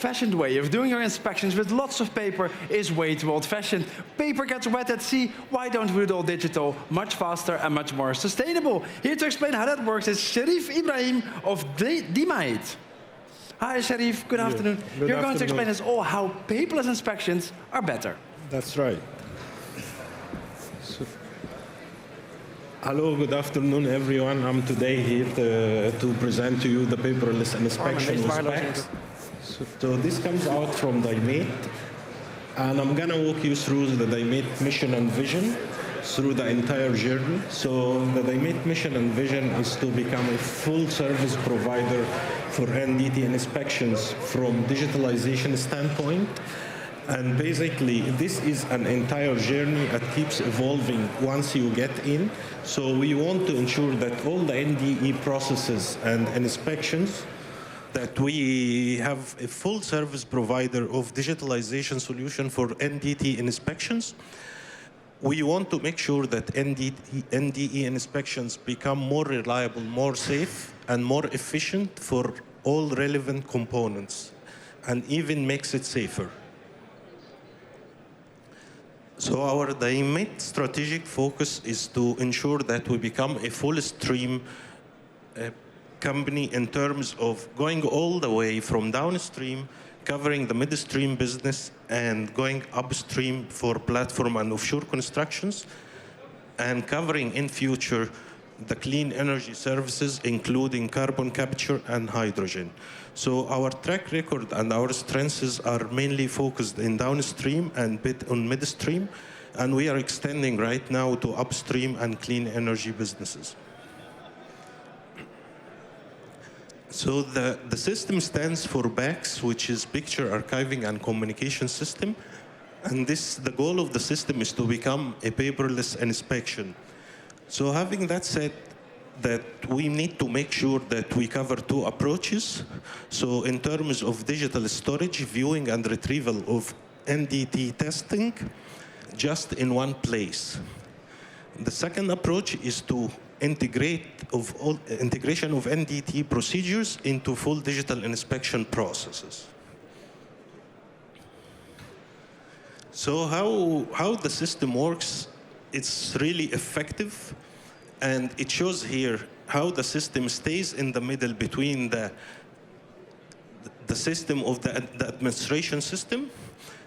old-fashioned way of doing your inspections with lots of paper is way too old-fashioned. Paper gets wet at sea. Why don't we do it all digital, much faster and much more sustainable? Here to explain how that works is Sharif Ibrahim of DIMATE. Hi, Sharif. Good afternoon. You're going to explain us all how paperless inspections are better. That's right. Hello, good afternoon, everyone. I'm today here to present to you the paperless inspection with PACS. So this comes out from DIMATE, and I'm going to walk you through the DIMATE mission and vision through the entire journey. So the DIMATE mission and vision is to become a full service provider for NDT inspections from digitalization standpoint. And basically, this is an entire journey that keeps evolving once you get in. So we want to ensure that all the NDE processes and inspections, that we have a full service provider of digitalization solution for NDT inspections. We want to make sure that NDE inspections become more reliable, more safe, and more efficient for all relevant components, and even makes it safer. So our DIMATE strategic focus is to ensure that we become a full stream company in terms of going all the way from downstream, covering the midstream business, and going upstream for platform and offshore constructions, and covering in future the clean energy services, including carbon capture and hydrogen. So our track record and our strengths are mainly focused in downstream and bit on midstream, and we are extending right now to upstream and clean energy businesses. So the system stands for PACS, which is Picture Archiving and Communication System, and the goal of the system is to become a paperless inspection. So having that said, that we need to make sure that we cover two approaches. So in terms of digital storage, viewing and retrieval of NDT testing, just in one place. The second approach is to integration of NDT procedures into full digital inspection processes. So how the system works, it's really effective. And it shows here how the system stays in the middle between the system of the administration system,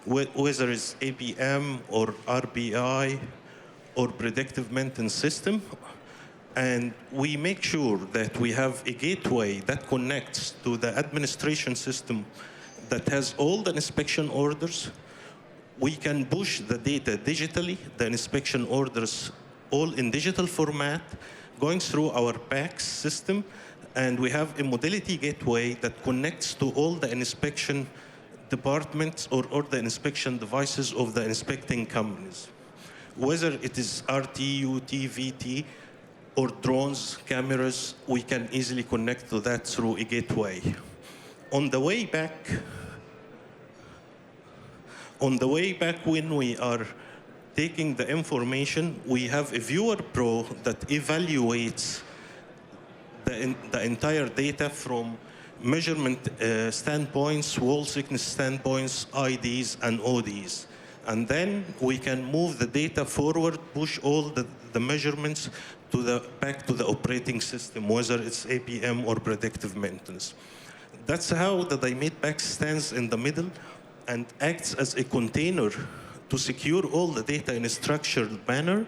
whether it's APM or RBI or predictive maintenance system. And we make sure that we have a gateway that connects to the administration system that has all the inspection orders. We can push the data digitally, the inspection orders all in digital format, going through our PACS system, and we have a modality gateway that connects to all the inspection departments or the inspection devices of the inspecting companies. Whether it is RT, UT, VT, or drones, cameras, we can easily connect to that through a gateway. On the way back when we are taking the information, we have a Viewer Pro that evaluates the entire data from measurement standpoints, wall thickness standpoints, IDs, and ODs. And then we can move the data forward, push all the measurements back to the operating system, whether it's APM or predictive maintenance. That's how the DIMATE PACS stands in the middle and acts as a container to secure all the data in a structured manner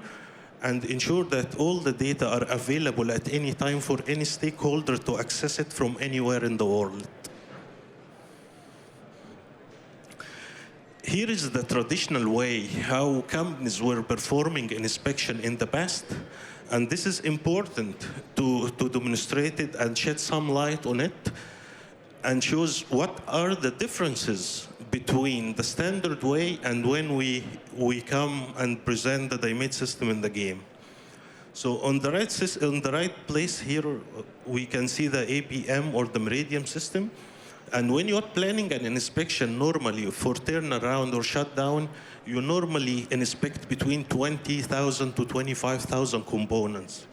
and ensure that all the data are available at any time for any stakeholder to access it from anywhere in the world. Here is the traditional way how companies were performing an inspection in the past, and this is important to demonstrate it and shed some light on it and shows what are the differences between the standard way and when we come and present the DIMATE system in the game. So on the right place here, we can see the APM or the Meridian system. And when you're planning an inspection normally for turnaround or shutdown, you normally inspect between 20,000 to 25,000 components.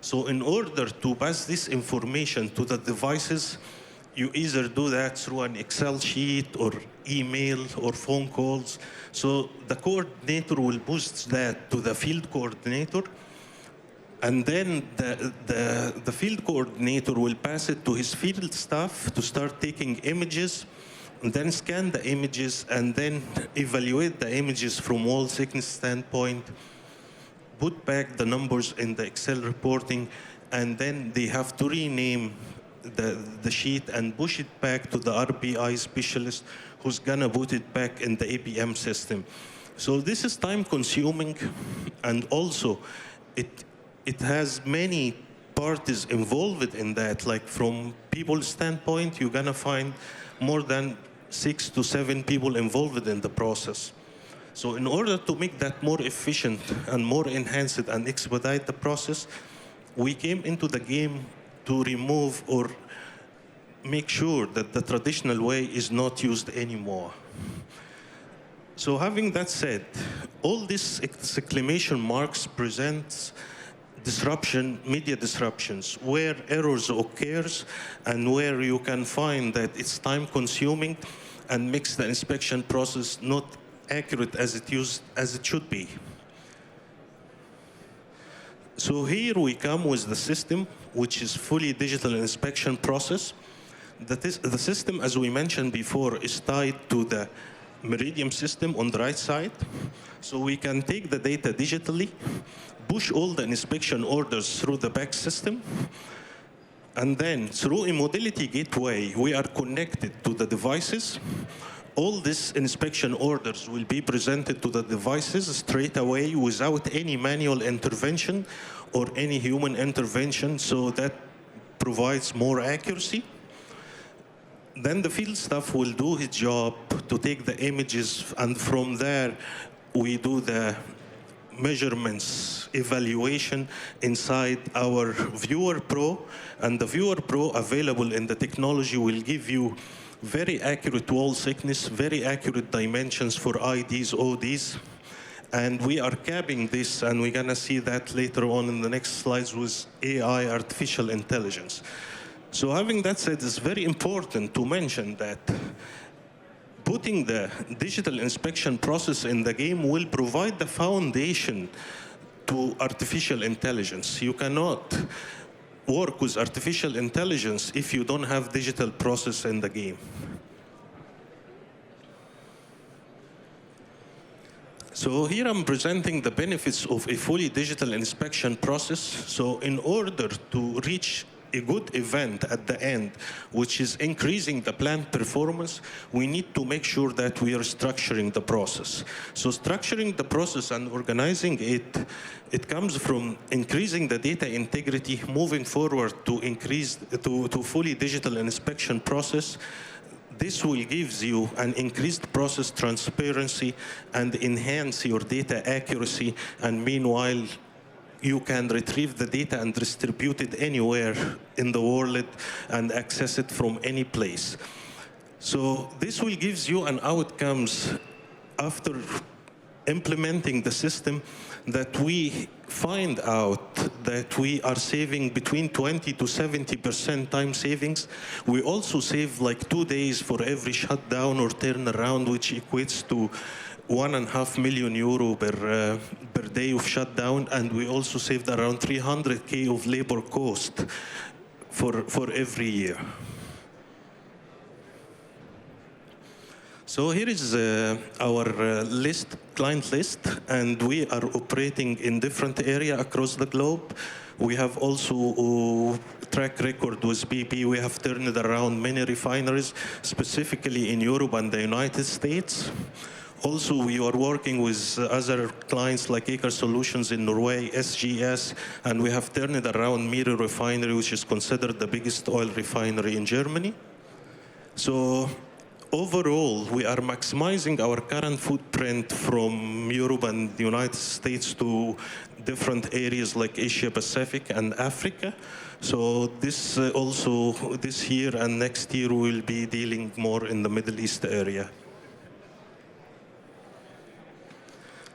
So in order to pass this information to the devices, you either do that through an Excel sheet or email or phone calls. So the coordinator will push that to the field coordinator, and then the field coordinator will pass it to his field staff to start taking images, and then scan the images, and then evaluate the images from wall thickness standpoint, put back the numbers in the Excel reporting, and then they have to rename the sheet and push it back to the RBI specialist who's gonna put it back in the APM system. So this is time consuming, and also it has many parties involved in that. Like from people's standpoint, you're gonna find more than 6 to 7 people involved in the process. So in order to make that more efficient and more enhanced and expedite the process, we came into the game to remove or make sure that the traditional way is not used anymore. So having that said, all these exclamation marks presents disruption, media disruptions, where errors occurs and where you can find that it's time consuming and makes the inspection process not accurate as it should be. So here we come with the system, which is fully digital inspection process. The system, as we mentioned before, is tied to the Meridian system on the right side. So we can take the data digitally, push all the inspection orders through the PACS system, and then through a modality gateway, we are connected to the devices. All these inspection orders will be presented to the devices straight away without any manual intervention or any human intervention, so that provides more accuracy. Then the field staff will do his job to take the images, and from there we do the measurements evaluation inside our Viewer Pro, and the Viewer Pro available in the technology will give you very accurate wall thickness, very accurate dimensions for IDs, ODs. And we are capping this, and we're gonna see that later on in the next slides with AI, artificial intelligence. So having that said, it's very important to mention that putting the digital inspection process in the game will provide the foundation to artificial intelligence. You cannot work with artificial intelligence if you don't have digital process in the game. So here I'm presenting the benefits of a fully digital inspection process. So in order to reach a good event at the end, which is increasing the plant performance, we need to make sure that we are structuring the process. So structuring the process and organizing it comes from increasing the data integrity, moving forward to fully digital inspection process. This will give you an increased process transparency and enhance your data accuracy, and meanwhile, you can retrieve the data and distribute it anywhere in the world and access it from any place. So this will give you an outcomes after implementing the system, that we find out that we are saving between 20 to 70% time savings. We also save like 2 days for every shutdown or turnaround, which equates to €1.5 million per day of shutdown, and we also saved around 300K of labor cost for every year. So here is our client list, and we are operating in different areas across the globe. We have also a track record with BP. We have turned around many refineries, specifically in Europe and the United States. Also, we are working with other clients like Aker Solutions in Norway, SGS, and we have turned around Miri Refinery, which is considered the biggest oil refinery in Germany. So overall, we are maximizing our current footprint from Europe and the United States to different areas like Asia Pacific and Africa. So this year and next year, we will be dealing more in the Middle East area.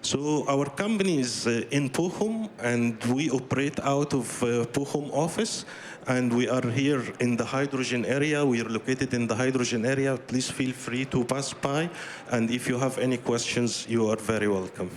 So our company is in Bochum, and we operate out of Bochum office. And we are here in the hydrogen area. We are located in the hydrogen area. Please feel free to pass by. And if you have any questions, you are very welcome.